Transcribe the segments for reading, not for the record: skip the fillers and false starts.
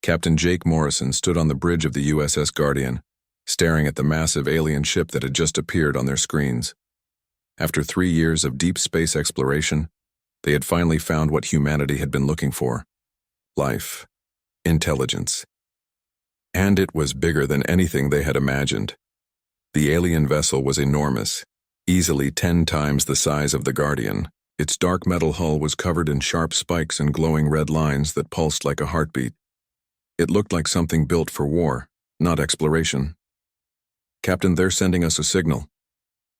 Captain Jake Morrison stood on the bridge of the USS Guardian, staring at the massive alien ship that had just appeared on their screens. After 3 years of deep space exploration, they had finally found what humanity had been looking for: life, intelligence. And it was bigger than anything they had imagined. The alien vessel was enormous, easily 10 times the size of the Guardian. Its dark metal hull was covered in sharp spikes and glowing red lines that pulsed like a heartbeat. It looked like something built for war, not exploration. "Captain, they're sending us a signal,"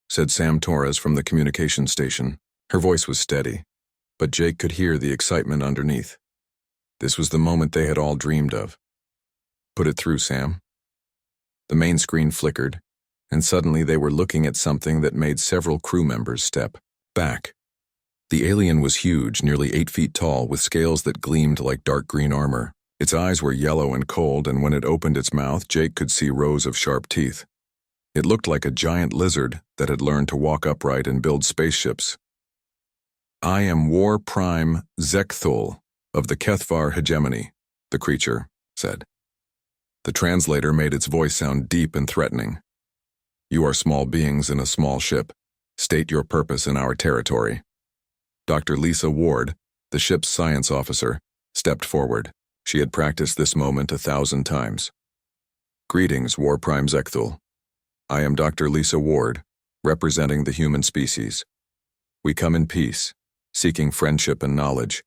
said Sam Torres from the communication station. Her voice was steady, but Jake could hear the excitement underneath. This was the moment they had all dreamed of. "Put it through, Sam." The main screen flickered, and suddenly they were looking at something that made several crew members step back. The alien was huge, nearly 8 feet tall, with scales that gleamed like dark green armor. Its eyes were yellow and cold, and when it opened its mouth, Jake could see rows of sharp teeth. It looked like a giant lizard that had learned to walk upright and build spaceships. "I am War Prime Zekthul of the Kethvar hegemony," the creature said. The translator made its voice sound deep and threatening. "You are small beings in a small ship. State your purpose in our territory." Dr. Lisa Ward, the ship's science officer, stepped forward. She had practiced this moment 1,000 times. "Greetings, War Prime Zekthul. I am Dr. Lisa Ward, representing the human species. We come in peace, seeking friendship and knowledge.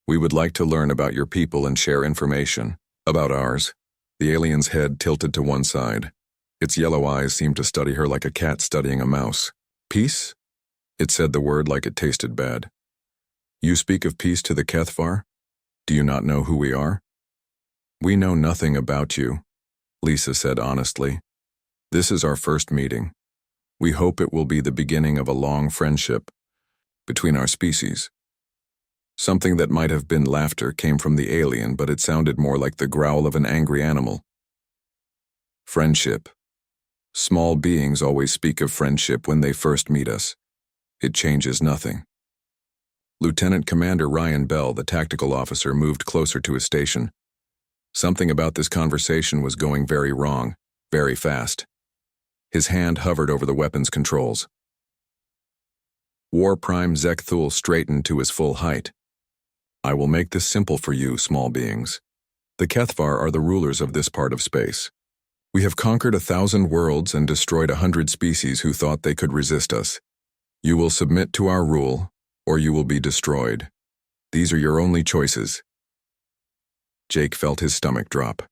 We would like to learn about your people and share information about ours." The alien's head tilted to one side. Its yellow eyes seemed to study her like a cat studying a mouse. "Peace?" It said the word like it tasted bad. "You speak of peace to the Kethvar? Do you not know who we are?" "We know nothing about you," Lisa said honestly. "This is our first meeting. We hope it will be the beginning of a long friendship between our species." Something that might have been laughter came from the alien, but it sounded more like the growl of an angry animal. "Friendship. Small beings always speak of friendship when they first meet us. It changes nothing." Lieutenant Commander Ryan Bell, the tactical officer, moved closer to his station. Something about this conversation was going very wrong, very fast. His hand hovered over the weapons controls. War Prime Zekthul straightened to his full height. "I will make this simple for you, small beings. The Kethvar are the rulers of this part of space. We have conquered 1,000 worlds and destroyed 100 species who thought they could resist us. You will submit to our rule, or you will be destroyed. These are your only choices." Jake felt his stomach drop.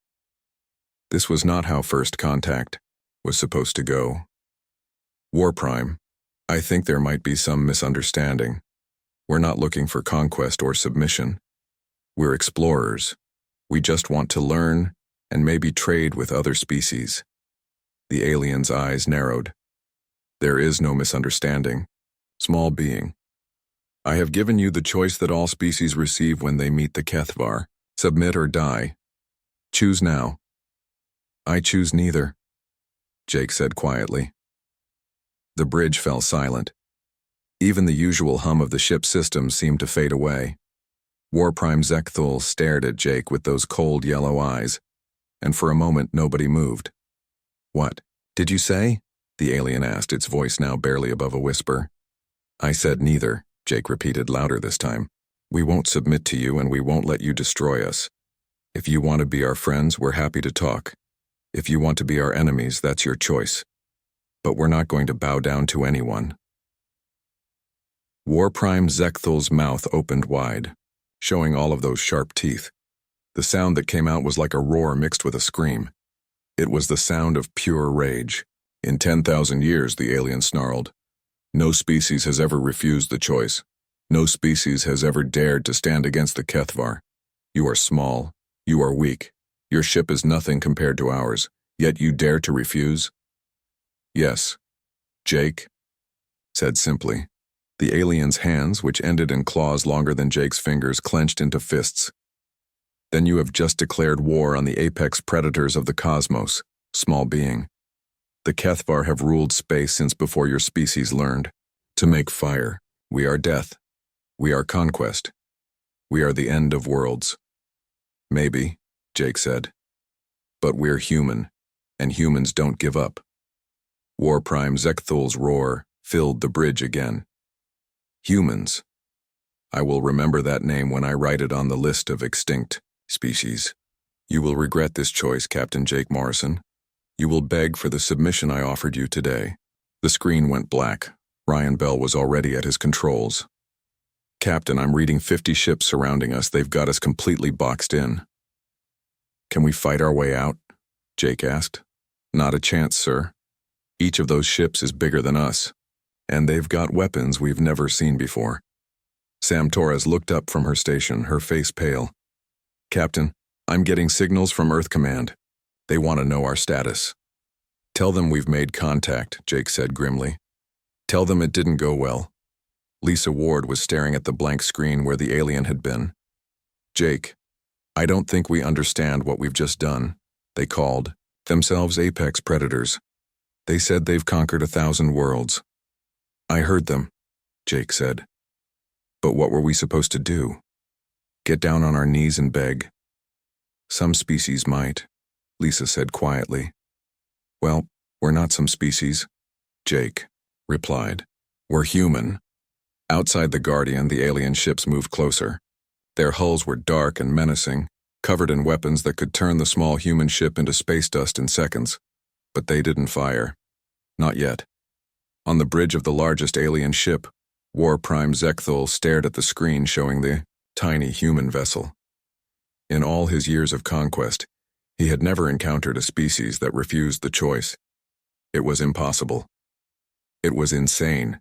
This was not how first contact was supposed to go. "War Prime, I think there might be some misunderstanding. We're not looking for conquest or submission. We're explorers. We just want to learn and maybe trade with other species." The alien's eyes narrowed. "There is no misunderstanding. Small being. I have given you the choice that all species receive when they meet the Kethvar. Submit or die. Choose now." "I choose neither," Jake said quietly. The bridge fell silent. Even the usual hum of the ship's systems seemed to fade away. War Prime Zekthul stared at Jake with those cold yellow eyes, and for a moment nobody moved. "What did you say?" the alien asked, its voice now barely above a whisper. "I said neither," Jake repeated, louder this time. "We won't submit to you and we won't let you destroy us. If you want to be our friends, we're happy to talk. If you want to be our enemies, that's your choice. But we're not going to bow down to anyone." War Prime Zekthul's mouth opened wide, showing all of those sharp teeth. The sound that came out was like a roar mixed with a scream. It was the sound of pure rage. "In 10,000 years, the alien snarled, no species has ever refused the choice. No species has ever dared to stand against the Kethvar. You are small. You are weak. Your ship is nothing compared to ours, yet you dare to refuse?" "Yes," Jake said simply. The alien's hands, which ended in claws longer than Jake's fingers, clenched into fists. "Then you have just declared war on the apex predators of the cosmos, small being. The Kethvar have ruled space since before your species learned to make fire. We are death. We are conquest. We are the end of worlds. Maybe, Jake said. But we're human, and humans don't give up. War Prime Zekthul's roar filled the bridge again. Humans. I will remember that name when I write it on the list of extinct species. You will regret this choice, Captain Jake Morrison. You will beg for the submission I offered you today. The screen went black. Ryan Bell was already at his controls. Captain, I'm reading 50 ships surrounding us. They've got us completely boxed in. Can we fight our way out? Jake asked. Not a chance, sir. Each of those ships is bigger than us, and they've got weapons we've never seen before. Sam Torres looked up from her station, her face pale. Captain, I'm getting signals from Earth Command. They want to know our status. Tell them we've made contact, Jake said grimly. Tell them it didn't go well. Lisa Ward was staring at the blank screen where the alien had been. Jake, I don't think we understand what we've just done. They called themselves apex predators. They said they've conquered 1,000 worlds. I heard them, Jake said. But what were we supposed to do? Get down on our knees and beg? Some species might, Lisa said quietly. Well, we're not some species, Jake replied. We're human. Outside the Guardian, the alien ships moved closer. Their hulls were dark and menacing, covered in weapons that could turn the small human ship into space dust in seconds. But they didn't fire. Not yet. On the bridge of the largest alien ship, War Prime Zekthul stared at the screen showing the tiny human vessel. In all his years of conquest, he had never encountered a species that refused the choice. It was impossible. It was insane.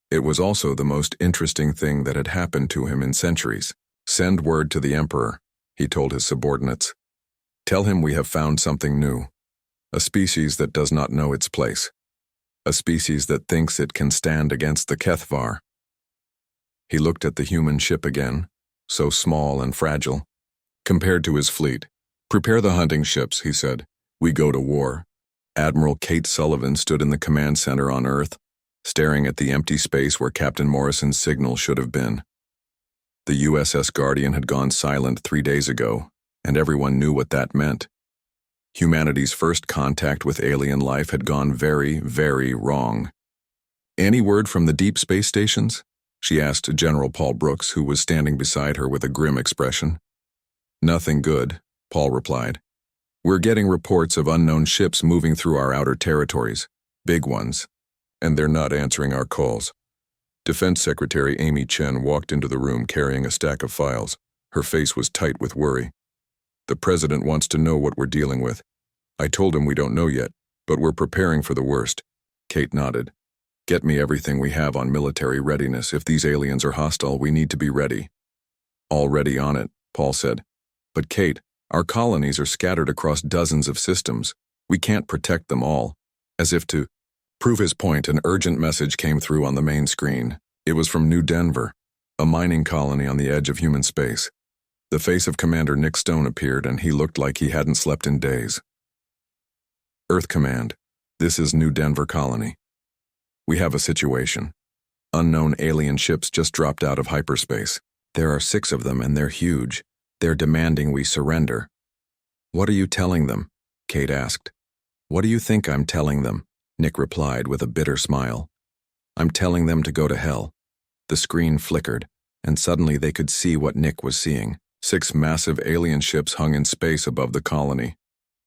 It was also the most interesting thing that had happened to him in centuries. Send word to the Emperor, he told his subordinates. Tell him we have found something new. A species that does not know its place. A species that thinks it can stand against the Kethvar. He looked at the human ship again, so small and fragile. Compared to his fleet. Prepare the hunting ships, he said. We go to war. Admiral Kate Sullivan stood in the command center on Earth, staring at the empty space where Captain Morrison's signal should have been. The USS Guardian had gone silent 3 days ago, and everyone knew what that meant. Humanity's first contact with alien life had gone very, very wrong. Any word from the deep space stations? She asked General Paul Brooks, who was standing beside her with a grim expression. Nothing good, Paul replied. We're getting reports of unknown ships moving through our outer territories, big ones, and they're not answering our calls. Defense Secretary Amy Chen walked into the room carrying a stack of files. Her face was tight with worry. The president wants to know what we're dealing with. I told him we don't know yet, but we're preparing for the worst. Kate nodded. Get me everything we have on military readiness. If these aliens are hostile, we need to be ready. Already on it, Paul said. But Kate, our colonies are scattered across dozens of systems. We can't protect them all. As if to prove his point, an urgent message came through on the main screen. It was from New Denver, a mining colony on the edge of human space. The face of Commander Nick Stone appeared, and he looked like he hadn't slept in days. Earth Command, this is New Denver Colony. We have a situation. Unknown alien ships just dropped out of hyperspace. There are 6 of them, and they're huge. They're demanding we surrender. What are you telling them? Kate asked. What do you think I'm telling them? Nick replied with a bitter smile. I'm telling them to go to hell. The screen flickered, and suddenly they could see what Nick was seeing. 6 massive alien ships hung in space above the colony.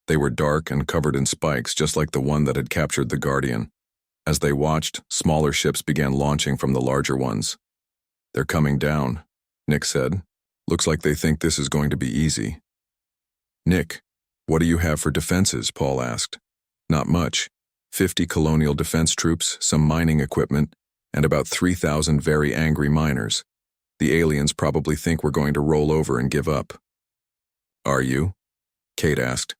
They were dark and covered in spikes, just like the one that had captured the Guardian. As they watched, smaller ships began launching from the larger ones. They're coming down, Nick said. Looks like they think this is going to be easy. Nick, what do you have for defenses? Paul asked. Not much. 50 colonial defense troops, some mining equipment, and about 3,000 very angry miners. The aliens probably think we're going to roll over and give up. Are you? Kate asked.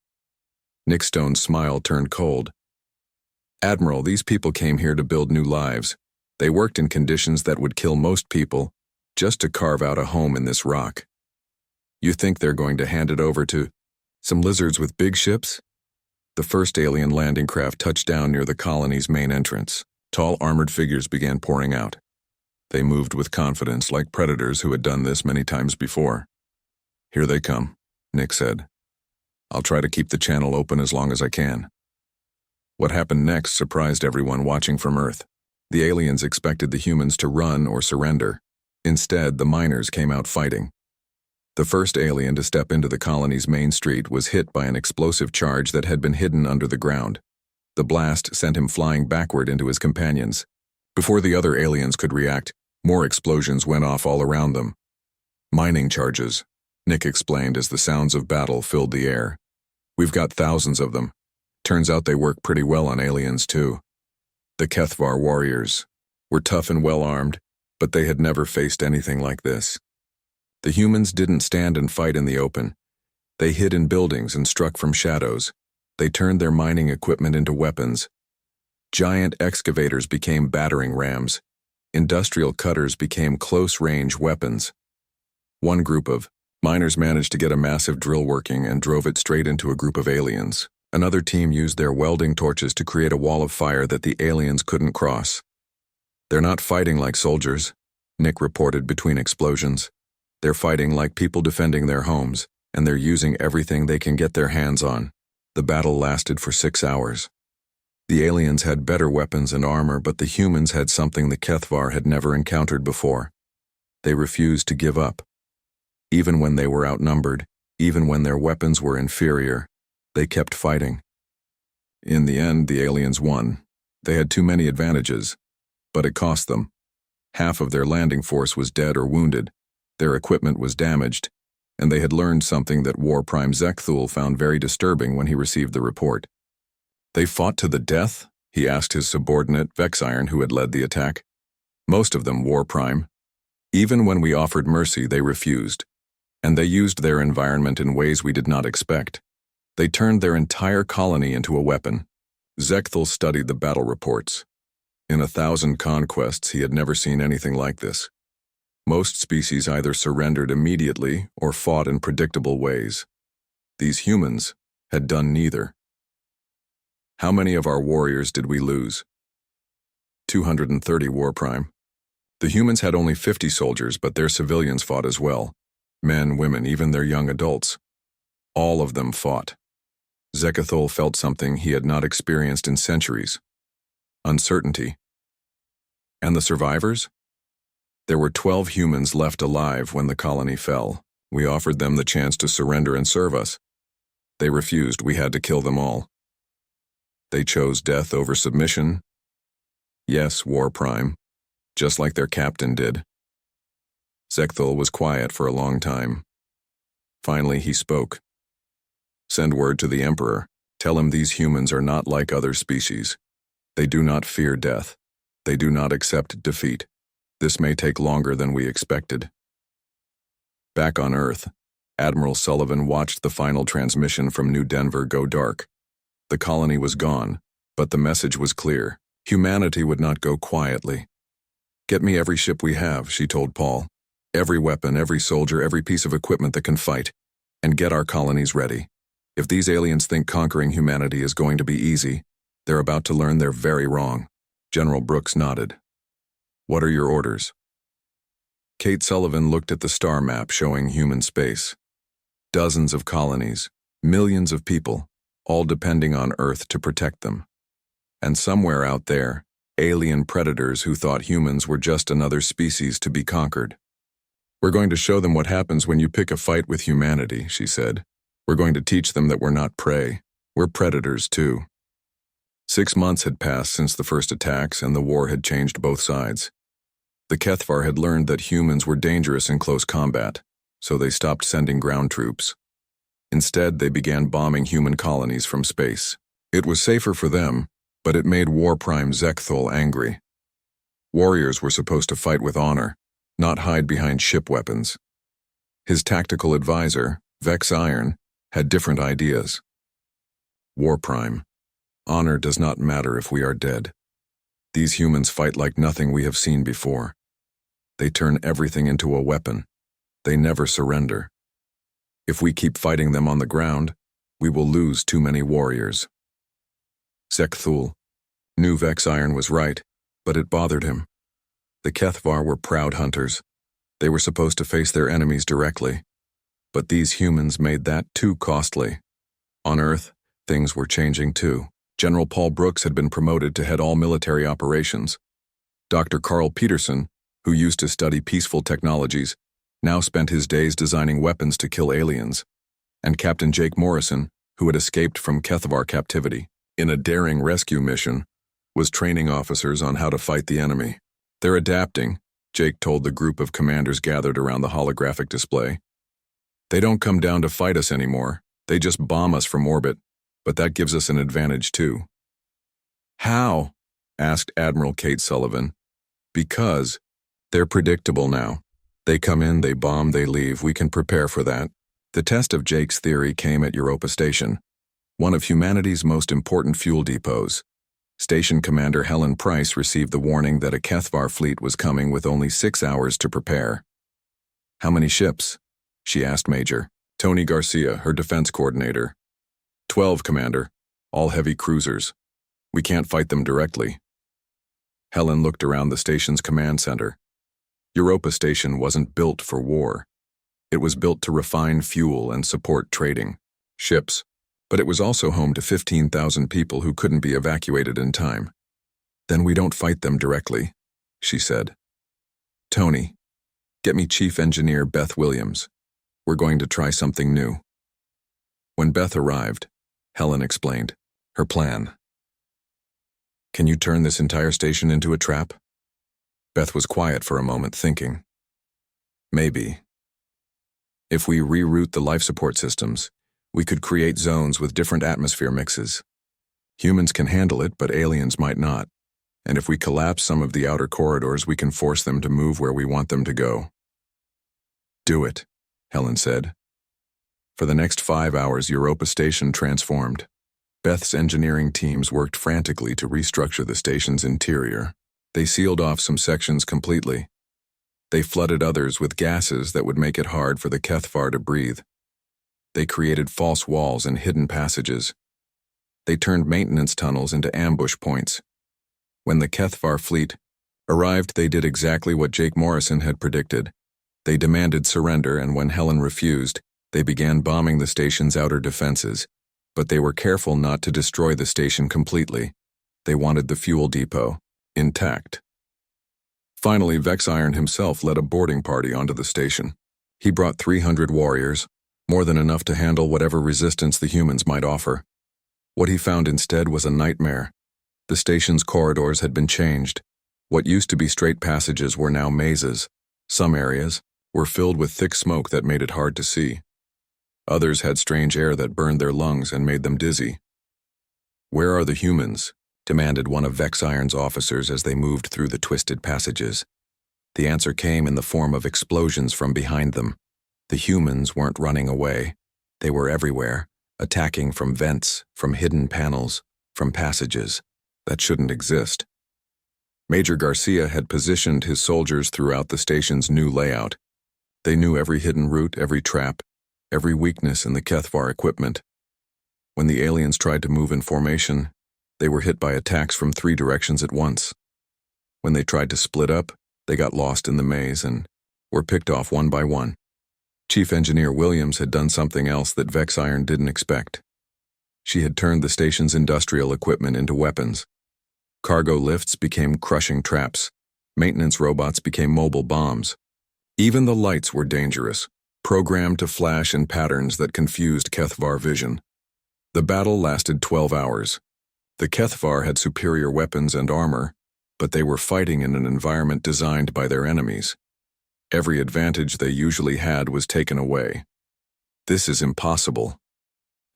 Nick Stone's smile turned cold. Admiral, these people came here to build new lives. They worked in conditions that would kill most people, just to carve out a home in this rock. You think they're going to hand it over to some lizards with big ships? The first alien landing craft touched down near the colony's main entrance. Tall armored figures began pouring out. They moved with confidence, like predators who had done this many times before. Here they come, Nick said. I'll try to keep the channel open as long as I can." What happened next surprised everyone watching from Earth. The aliens expected the humans to run or surrender. Instead, the miners came out fighting. The first alien to step into the colony's main street was hit by an explosive charge that had been hidden under the ground. The blast sent him flying backward into his companions. Before the other aliens could react, more explosions went off all around them. "Mining charges," Nick explained as the sounds of battle filled the air. "We've got thousands of them. Turns out they work pretty well on aliens, too." The HFY warriors were tough and well-armed, but they had never faced anything like this. The humans didn't stand and fight in the open. They hid in buildings and struck from shadows. They turned their mining equipment into weapons. Giant excavators became battering rams. Industrial cutters became close-range weapons. One group of miners managed to get a massive drill working and drove it straight into a group of aliens. Another team used their welding torches to create a wall of fire that the aliens couldn't cross. "They're not fighting like soldiers," Nick reported between explosions. "They're fighting like people defending their homes, and they're using everything they can get their hands on." The battle lasted for 6 hours. The aliens had better weapons and armor, but the humans had something the HFY had never encountered before. They refused to give up. Even when they were outnumbered, even when their weapons were inferior, they kept fighting. In the end, the aliens won. They had too many advantages, but it cost them. Half of their landing force was dead or wounded, their equipment was damaged, and they had learned something that War Prime Zekthul found very disturbing when he received the report. "They fought to the death?" he asked his subordinate, Vexiron, who had led the attack. "Most of them, War Prime. Even when we offered mercy, they refused, and they used their environment in ways we did not expect. They turned their entire colony into a weapon." Zekthul studied the battle reports. In 1,000 conquests, he had never seen anything like this. Most species either surrendered immediately or fought in predictable ways. These humans had done neither. "How many of our warriors did we lose?" 230, War Prime. "The humans had only 50 soldiers, but their civilians fought as well. Men, women, even their young adults. All of them fought." Zekthul felt something he had not experienced in centuries. Uncertainty. "And the survivors?" "There were 12 humans left alive when the colony fell. We offered them the chance to surrender and serve us. They refused. We had to kill them all." "They chose death over submission?" "Yes, War Prime, just like their captain did." Zekthul was quiet for a long time. Finally, he spoke. "Send word to the Emperor. Tell him these humans are not like other species. They do not fear death. They do not accept defeat. This may take longer than we expected." Back on Earth, Admiral Sullivan watched the final transmission from New Denver go dark. The colony was gone, but the message was clear. Humanity would not go quietly. "Get me every ship we have," she told Paul. "Every weapon, every soldier, every piece of equipment that can fight. And get our colonies ready. If these aliens think conquering humanity is going to be easy, they're about to learn they're very wrong." General Brooks nodded. "What are your orders?" Kate Sullivan looked at the star map showing human space. Dozens of colonies, millions of people, all depending on Earth to protect them. And somewhere out there, alien predators who thought humans were just another species to be conquered. "We're going to show them what happens when you pick a fight with humanity," she said. "We're going to teach them that we're not prey. We're predators, too." 6 months had passed since the first attacks, and the war had changed both sides. The HFY had learned that humans were dangerous in close combat, so they stopped sending ground troops. Instead, they began bombing human colonies from space. It was safer for them, but it made War Prime Zekthul angry. Warriors were supposed to fight with honor, not hide behind ship weapons. His tactical advisor, Vexiron, had different ideas. "War Prime, honor does not matter if we are dead. These humans fight like nothing we have seen before. They turn everything into a weapon. They never surrender. If we keep fighting them on the ground, we will lose too many warriors." Zekthul knew Vexiron was right, but it bothered him. The HFY were proud hunters. They were supposed to face their enemies directly. But these humans made that too costly. On Earth, things were changing too. General Paul Brooks had been promoted to head all military operations. Dr. Carl Peterson, who used to study peaceful technologies, now spent his days designing weapons to kill aliens. And Captain Jake Morrison, who had escaped from Kethvar captivity in a daring rescue mission, was training officers on how to fight the enemy. They're adapting, Jake told the group of commanders gathered around the holographic display. They don't come down to fight us anymore. They just bomb us from orbit, but that gives us an advantage too. How? Asked Admiral Kate Sullivan. Because they're predictable now. They come in, they bomb, they leave. We can prepare for that. The test of Jake's theory came at Europa Station, one of humanity's most important fuel depots. Station Commander Helen Price received the warning that a Kethvar fleet was coming with only 6 hours to prepare. How many ships? She asked Major Tony Garcia, her defense coordinator. 12, Commander, all heavy cruisers. We can't fight them directly. Helen looked around the station's command center. Europa Station wasn't built for war. It was built to refine fuel and support trading ships, but it was also home to 15,000 people who couldn't be evacuated in time. Then we don't fight them directly, she said. Tony, get me Chief Engineer Beth Williams. We're going to try something new. When Beth arrived, Helen explained her plan. Can you turn this entire station into a trap? Beth was quiet for a moment, thinking. Maybe. If we reroute the life support systems, we could create zones with different atmosphere mixes. Humans can handle it, but aliens might not. And if we collapse some of the outer corridors, we can force them to move where we want them to go. Do it, Helen said. For the next 5 hours, Europa Station transformed. Beth's engineering teams worked frantically to restructure the station's interior. They sealed off some sections completely. They flooded others with gases that would make it hard for the Kethvar to breathe. They created false walls and hidden passages. They turned maintenance tunnels into ambush points. When the Kethvar fleet arrived, they did exactly what Jake Morrison had predicted. They demanded surrender, and when Helen refused, they began bombing the station's outer defenses. But they were careful not to destroy the station completely. They wanted the fuel depot intact. Finally, Vexiron himself led a boarding party onto the station. He brought 300 warriors, more than enough to handle whatever resistance the humans might offer. What he found instead was a nightmare. The station's corridors had been changed. What used to be straight passages were now mazes. Some areas were filled with thick smoke that made it hard to see. Others had strange air that burned their lungs and made them dizzy. "Where are the humans?" demanded one of Vexiron's officers as they moved through the twisted passages. The answer came in the form of explosions from behind them. The humans weren't running away. They were everywhere, attacking from vents, from hidden panels, from passages that shouldn't exist. Major Garcia had positioned his soldiers throughout the station's new layout. They knew every hidden route, every trap, every weakness in the Kethvar equipment. When the aliens tried to move in formation, they were hit by attacks from 3 directions at once. When they tried to split up, they got lost in the maze and were picked off one by one. Chief Engineer Williams had done something else that Vexiron didn't expect. She had turned the station's industrial equipment into weapons. Cargo lifts became crushing traps. Maintenance robots became mobile bombs. Even the lights were dangerous, programmed to flash in patterns that confused Kethvar vision. The battle lasted 12 hours. The Kethvar had superior weapons and armor, but they were fighting in an environment designed by their enemies. Every advantage they usually had was taken away. "This is impossible,"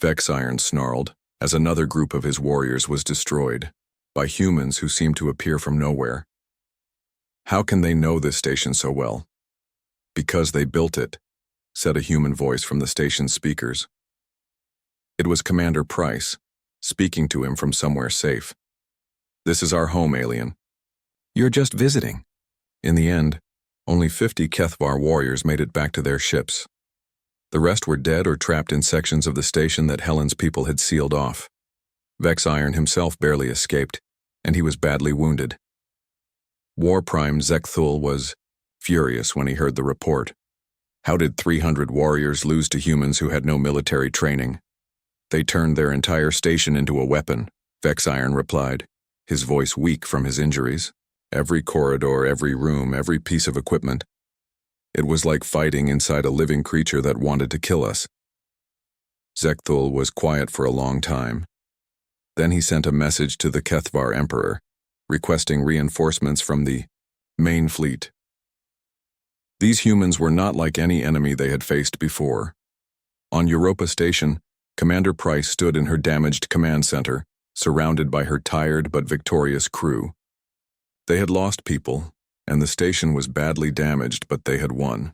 Vexiron snarled, as another group of his warriors was destroyed by humans who seemed to appear from nowhere. "How can they know this station so well?" "Because they built it," said a human voice from the station's speakers. It was Commander Price, speaking to him from somewhere safe. "This is our home, alien. You're just visiting." In the end, only 50 Kethvar warriors made it back to their ships. The rest were dead or trapped in sections of the station that Helen's people had sealed off. Vexiron himself barely escaped, and he was badly wounded. War Prime Zekthul was furious when he heard the report. How did 300 warriors lose to humans who had no military training? They turned their entire station into a weapon, Vexiron replied, his voice weak from his injuries. Every corridor, every room, every piece of equipment. It was like fighting inside a living creature that wanted to kill us. Zekthul was quiet for a long time. Then he sent a message to the Kethvar Emperor, requesting reinforcements from the main fleet. These humans were not like any enemy they had faced before. On Europa Station, Commander Price stood in her damaged command center, surrounded by her tired but victorious crew. They had lost people, and the station was badly damaged, but they had won.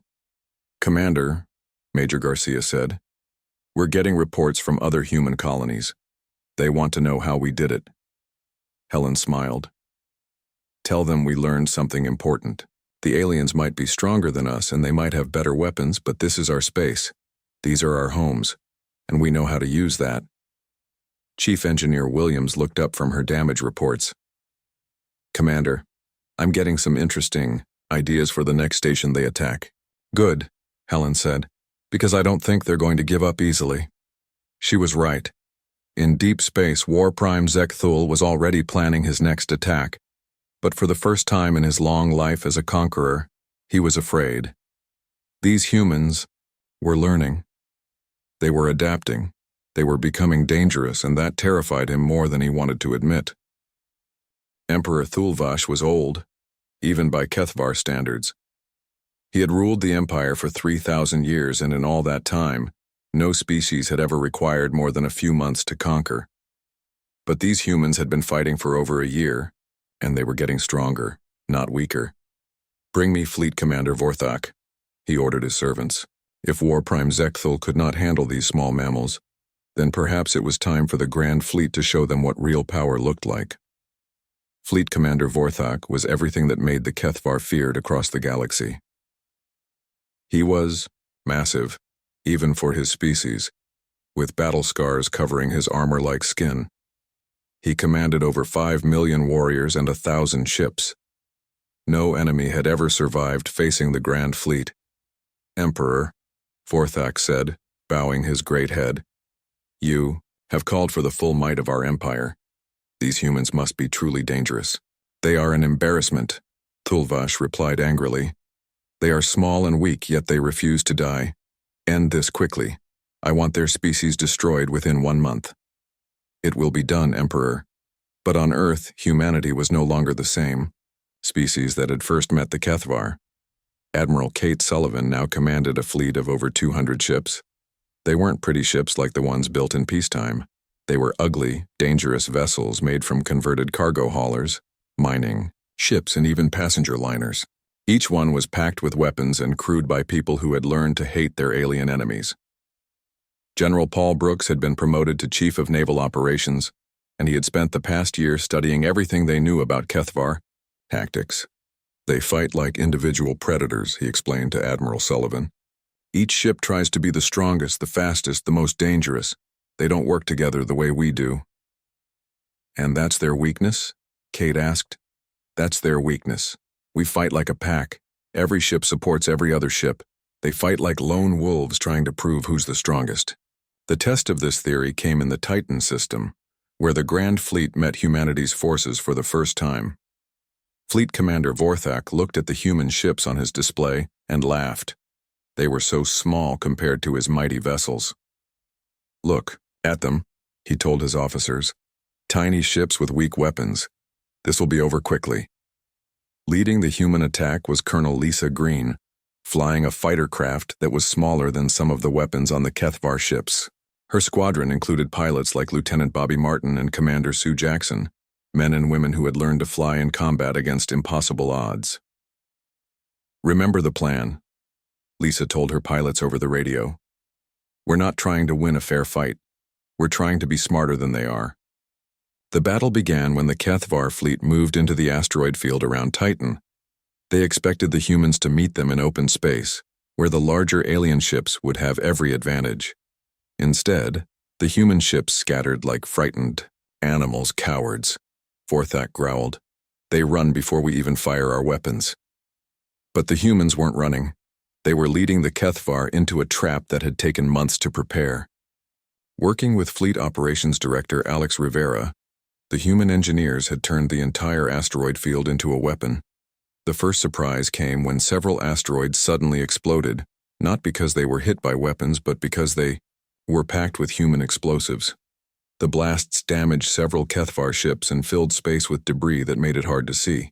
"Commander," Major Garcia said, "we're getting reports from other human colonies. They want to know how we did it." Helen smiled. "Tell them we learned something important. The aliens might be stronger than us and they might have better weapons, but this is our space. These are our homes, and we know how to use that." Chief Engineer Williams looked up from her damage reports. "Commander, I'm getting some interesting ideas for the next station they attack." "Good," Helen said, "because I don't think they're going to give up easily." She was right. In deep space, War Prime Zekthul was already planning his next attack, but for the first time in his long life as a conqueror, he was afraid. These humans were learning. They were adapting. They were becoming dangerous, and that terrified him more than he wanted to admit. Emperor Thulvash was old, even by Kethvar standards. He had ruled the empire for 3,000 years, and in all that time, no species had ever required more than a few months to conquer. But these humans had been fighting for over a year, and they were getting stronger, not weaker. "Bring me Fleet Commander Vorthak," he ordered his servants. If War Prime Zekthul could not handle these small mammals, then perhaps it was time for the Grand Fleet to show them what real power looked like. Fleet Commander Vorthak was everything that made the Kethvar feared across the galaxy. He was massive, even for his species, with battle scars covering his armor-like skin. He commanded over 5 million warriors and 1,000 ships. No enemy had ever survived facing the Grand Fleet. "Emperor," Vorthak said, bowing his great head, "you have called for the full might of our empire. These humans must be truly dangerous." "They are an embarrassment," Thulvash replied angrily. "They are small and weak, yet they refuse to die. End this quickly. I want their species destroyed within 1 month." "It will be done, Emperor." But on Earth, humanity was no longer the same species that had first met the Kethvar. Admiral Kate Sullivan now commanded a fleet of over 200 ships. They weren't pretty ships like the ones built in peacetime. They were ugly, dangerous vessels made from converted cargo haulers, mining, ships, and even passenger liners. Each one was packed with weapons and crewed by people who had learned to hate their alien enemies. General Paul Brooks had been promoted to Chief of Naval Operations, and he had spent the past year studying everything they knew about Kethvar tactics. "They fight like individual predators," he explained to Admiral Sullivan. "Each ship tries to be the strongest, the fastest, the most dangerous. They don't work together the way we do." "And that's their weakness?" Kate asked. "That's their weakness. We fight like a pack. Every ship supports every other ship. They fight like lone wolves trying to prove who's the strongest." The test of this theory came in the Titan system, where the Grand Fleet met humanity's forces for the first time. Fleet Commander Vorthak looked at the human ships on his display and laughed. They were so small compared to his mighty vessels. "Look at them," he told his officers. "Tiny ships with weak weapons. This will be over quickly." Leading the human attack was Colonel Lisa Green, flying a fighter craft that was smaller than some of the weapons on the Kethvar ships. Her squadron included pilots like Lieutenant Bobby Martin and Commander Sue Jackson, men and women who had learned to fly in combat against impossible odds. "Remember the plan," Lisa told her pilots over the radio. "We're not trying to win a fair fight. We're trying to be smarter than they are." The battle began when the Kethvar fleet moved into the asteroid field around Titan. They expected the humans to meet them in open space, where the larger alien ships would have every advantage. Instead, the human ships scattered like frightened animals, cowards. Vorthak growled. "They run before we even fire our weapons." But the humans weren't running. They were leading the Kethvar into a trap that had taken months to prepare. Working with Fleet Operations Director Alex Rivera, the human engineers had turned the entire asteroid field into a weapon. The first surprise came when several asteroids suddenly exploded, not because they were hit by weapons but because they were packed with human explosives. The blasts damaged several HFY ships and filled space with debris that made it hard to see.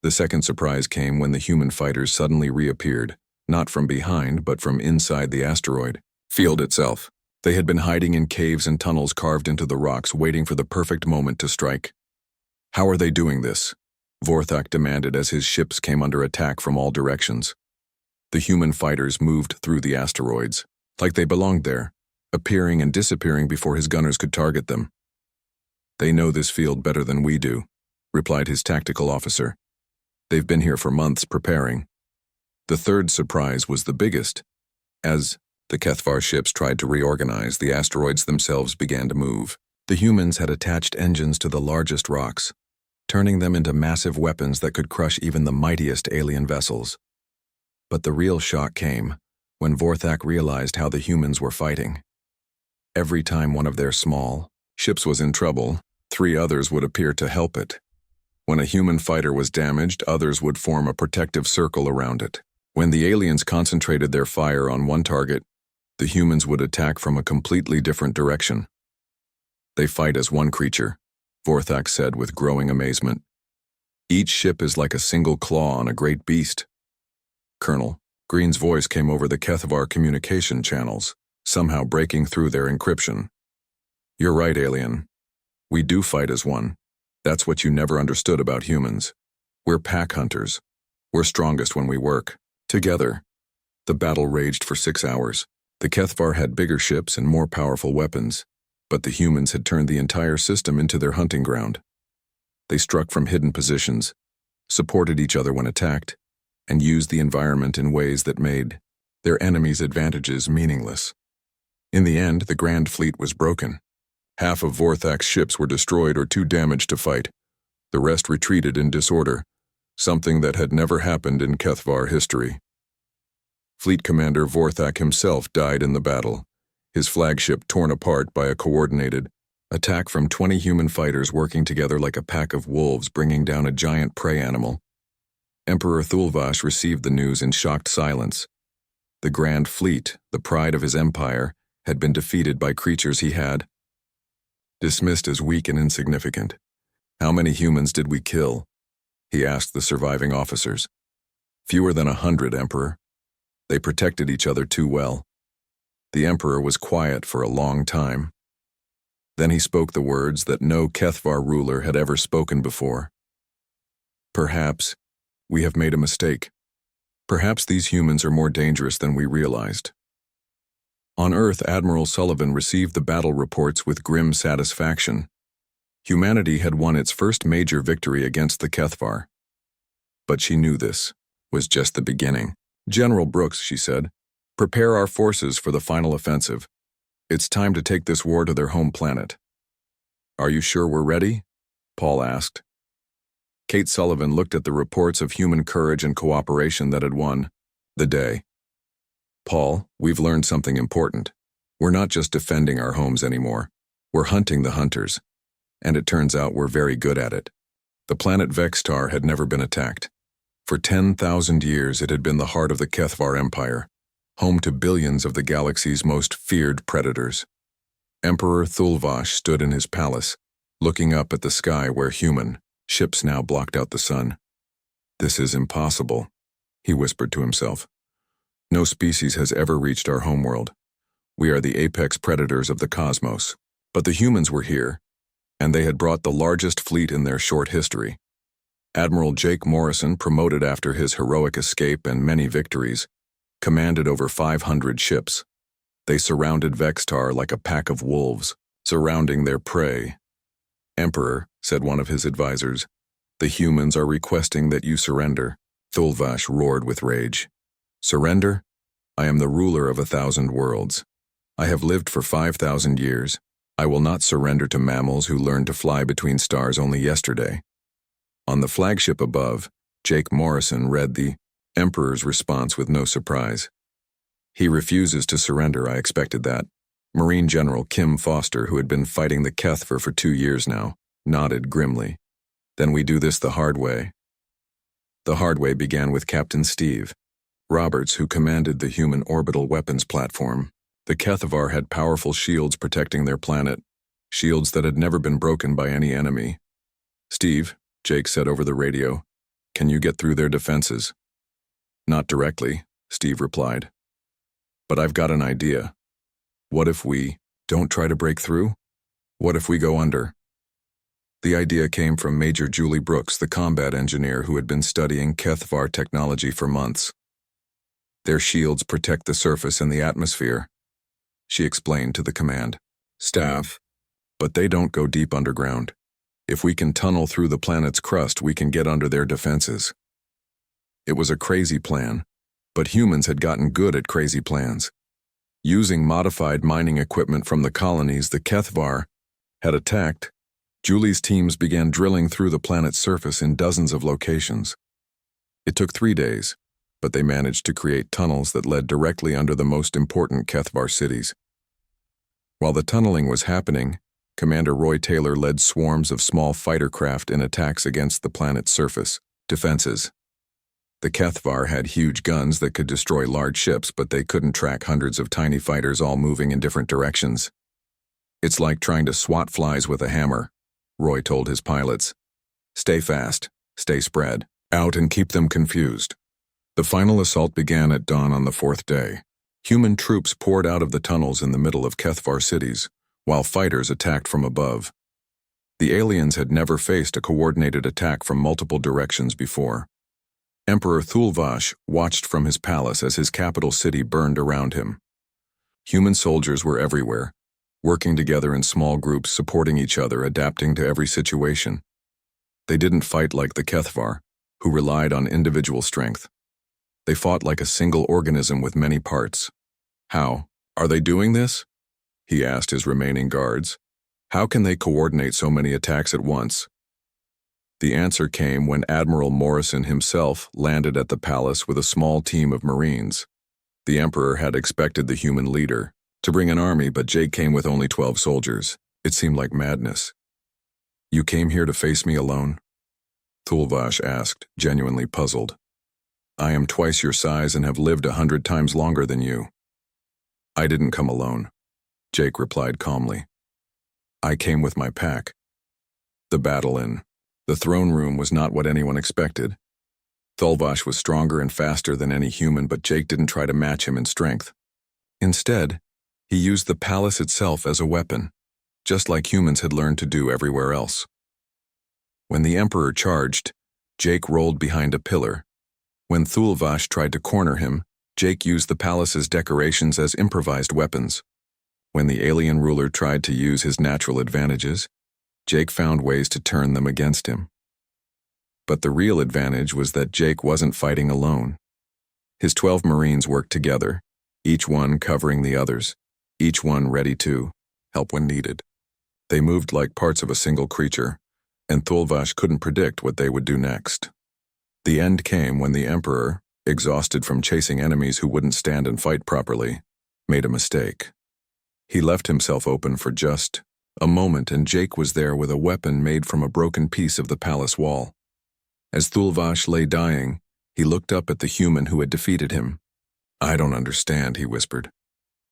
The second surprise came when the human fighters suddenly reappeared, not from behind but from inside the asteroid field itself. They had been hiding in caves and tunnels carved into the rocks, waiting for the perfect moment to strike. "How are they doing this?" Vorthak demanded as his ships came under attack from all directions. The human fighters moved through the asteroids, like they belonged there, appearing and disappearing before his gunners could target them. "They know this field better than we do," replied his tactical officer. "They've been here for months preparing." The third surprise was the biggest. As the HFY ships tried to reorganize, the asteroids themselves began to move. The humans had attached engines to the largest rocks, turning them into massive weapons that could crush even the mightiest alien vessels. But the real shock came when Vorthak realized how the humans were fighting. Every time one of their small ships was in trouble, 3 others would appear to help it. When a human fighter was damaged, others would form a protective circle around it. When the aliens concentrated their fire on one target, the humans would attack from a completely different direction. "They fight as one creature," Vorthak said with growing amazement. "Each ship is like a single claw on a great beast." Colonel Green's voice came over the HFY communication channels, somehow breaking through their encryption. "You're right, alien. We do fight as one. That's what you never understood about humans. We're pack hunters. We're strongest when we work together." The battle raged for 6 hours. The HFY had bigger ships and more powerful weapons, but the humans had turned the entire system into their hunting ground. They struck from hidden positions, supported each other when attacked, and used the environment in ways that made their enemies' advantages meaningless. In the end, the Grand Fleet was broken. Half of Vorthak's ships were destroyed or too damaged to fight. The rest retreated in disorder, something that had never happened in HFY history. Fleet Commander Vorthak himself died in the battle, his flagship torn apart by a coordinated attack from 20 human fighters working together like a pack of wolves bringing down a giant prey animal. Emperor Thulvash received the news in shocked silence. The Grand Fleet, the pride of his empire, had been defeated by creatures he had dismissed as weak and insignificant. "How many humans did we kill?" he asked the surviving officers. "Fewer than 100, Emperor. They protected each other too well." The Emperor was quiet for a long time. Then he spoke the words that no HFY ruler had ever spoken before. "Perhaps we have made a mistake. Perhaps these humans are more dangerous than we realized." On Earth, Admiral Sullivan received the battle reports with grim satisfaction. Humanity had won its first major victory against the HFY. But she knew this was just the beginning. "General Brooks," she said, "prepare our forces for the final offensive. It's time to take this war to their home planet." "Are you sure we're ready?" Paul asked. Kate Sullivan looked at the reports of human courage and cooperation that had won the day. "Paul, we've learned something important. We're not just defending our homes anymore. We're hunting the hunters. And it turns out we're very good at it." The planet Vextar had never been attacked. For 10,000 years it had been the heart of the HFY Empire, home to billions of the galaxy's most feared predators. Emperor Thulvash stood in his palace, looking up at the sky where human ships now blocked out the sun. "This is impossible," he whispered to himself. "No species has ever reached our homeworld. We are the apex predators of the cosmos." But the humans were here, and they had brought the largest fleet in their short history. Admiral Jake Morrison, promoted after his heroic escape and many victories, commanded over 500 ships. They surrounded Vextar like a pack of wolves, surrounding their prey. "Emperor," said one of his advisors, "the humans are requesting that you surrender." Thulvash roared with rage. "Surrender? I am the ruler of 1,000 worlds. I have lived for 5,000 years. I will not surrender to mammals who learned to fly between stars only yesterday." On the flagship above, Jake Morrison read the Emperor's response with no surprise. "He refuses to surrender, I expected that," Marine General Kim Foster, who had been fighting the Kethvar for 2 years now, nodded grimly. Then we do this the hard way. The hard way began with Captain Steve Roberts, who commanded the human orbital weapons platform. The Kethvar had powerful shields protecting their planet, shields that had never been broken by any enemy. "Steve," Jake said over the radio, "can you get through their defenses?" "Not directly," Steve replied. "But I've got an idea. What if we don't try to break through? What if we go under?" The idea came from Major Julie Brooks, the combat engineer who had been studying Kethvar technology for months. "Their shields protect the surface and the atmosphere," she explained to the command staff, "but they don't go deep underground. If we can tunnel through the planet's crust, we can get under their defenses." It was a crazy plan, but humans had gotten good at crazy plans. Using modified mining equipment from the colonies the Kethvar had attacked, Julie's teams began drilling through the planet's surface in dozens of locations. It took 3 days, but they managed to create tunnels that led directly under the most important Kethvar cities. While the tunneling was happening, Commander Roy Taylor led swarms of small fighter craft in attacks against the planet's surface defenses. The Kethvar had huge guns that could destroy large ships, but they couldn't track hundreds of tiny fighters all moving in different directions. "It's like trying to swat flies with a hammer," Roy told his pilots. "Stay fast, stay spread out, and keep them confused." The final assault began at dawn on the 4th day. Human troops poured out of the tunnels in the middle of Kethvar cities, while fighters attacked from above. The aliens had never faced a coordinated attack from multiple directions before. Emperor Thulvash watched from his palace as his capital city burned around him. Human soldiers were everywhere, working together in small groups, supporting each other, adapting to every situation. They didn't fight like the Kethvar, who relied on individual strength. They fought like a single organism with many parts. "How are they doing this?" he asked his remaining guards. "How can they coordinate so many attacks at once?" The answer came when Admiral Morrison himself landed at the palace with a small team of Marines. The Emperor had expected the human leader to bring an army, but Jake came with only 12 soldiers. It seemed like madness. "You came here to face me alone?" Thulvash asked, genuinely puzzled. "I am twice your size and have lived 100 times longer than you." "I didn't come alone," Jake replied calmly. "I came with my pack." The battle in the throne room was not what anyone expected. Thulvash was stronger and faster than any human, but Jake didn't try to match him in strength. Instead, he used the palace itself as a weapon, just like humans had learned to do everywhere else. When the Emperor charged, Jake rolled behind a pillar. When Thulvash tried to corner him, Jake used the palace's decorations as improvised weapons. When the alien ruler tried to use his natural advantages, Jake found ways to turn them against him. But the real advantage was that Jake wasn't fighting alone. His 12 Marines worked together, each one covering the others, each one ready to help when needed. They moved like parts of a single creature, and Thulvash couldn't predict what they would do next. The end came when the Emperor, exhausted from chasing enemies who wouldn't stand and fight properly, made a mistake. He left himself open for just a moment, and Jake was there with a weapon made from a broken piece of the palace wall. As Thulvash lay dying, he looked up at the human who had defeated him. "I don't understand," he whispered.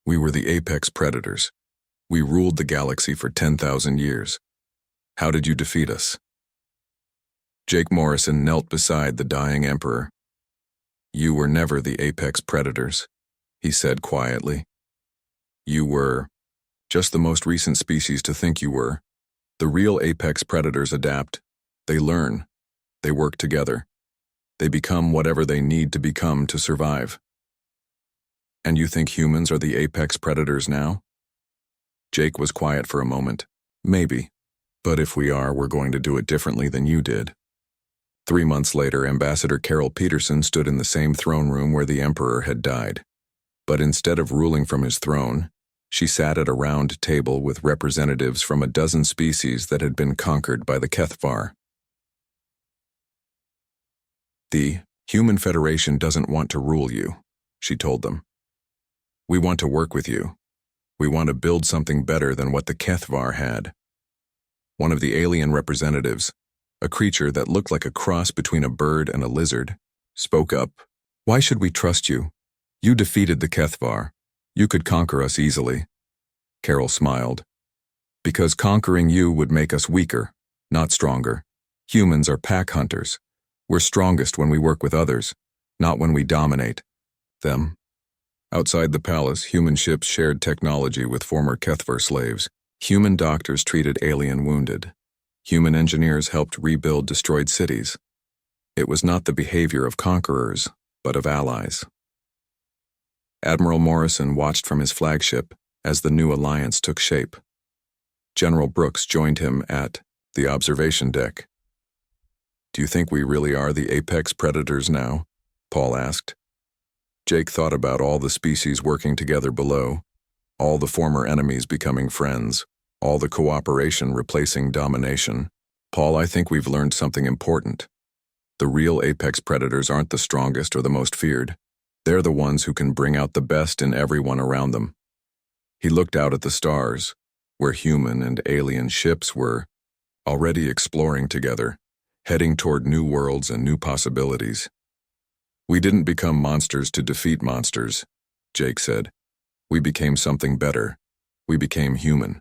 "We were the apex predators. We ruled the galaxy for 10,000 years. How did you defeat us?" Jake Morrison knelt beside the dying Emperor. "You were never the apex predators," he said quietly. "You were just the most recent species to think you were. The real apex predators adapt. They learn. They work together. They become whatever they need to become to survive." "And you think humans are the apex predators now?" Jake was quiet for a moment. "Maybe. But if we are, we're going to do it differently than you did." 3 months later, Ambassador Carol Peterson stood in the same throne room where the Emperor had died. But instead of ruling from his throne, she sat at a round table with representatives from a dozen species that had been conquered by the Kethvar. "The Human Federation doesn't want to rule you," she told them. "We want to work with you. We want to build something better than what the Kethvar had. One of the alien representatives, a creature that looked like a cross between a bird and a lizard, spoke up. Why should we trust you? You defeated the Kethvar. You could conquer us easily. Carol smiled. Because conquering you would make us weaker, not stronger. Humans are pack hunters. We're strongest when we work with others, not when we dominate them. Outside the palace, human ships shared technology with former Kethvar slaves. Human doctors treated alien wounded. Human engineers helped rebuild destroyed cities. It was not the behavior of conquerors, but of allies. Admiral Morrison watched from his flagship as the new alliance took shape. General Brooks joined him at the observation deck. Do you think we really are the apex predators now? Paul asked. Jake thought about all the species working together below, all the former enemies becoming friends, all the cooperation replacing domination. Paul, I think we've learned something important. The real apex predators aren't the strongest or the most feared. They're the ones who can bring out the best in everyone around them. He looked out at the stars, where human and alien ships were already exploring together, heading toward new worlds and new possibilities. We didn't become monsters to defeat monsters, Jake said. We became something better. We became human.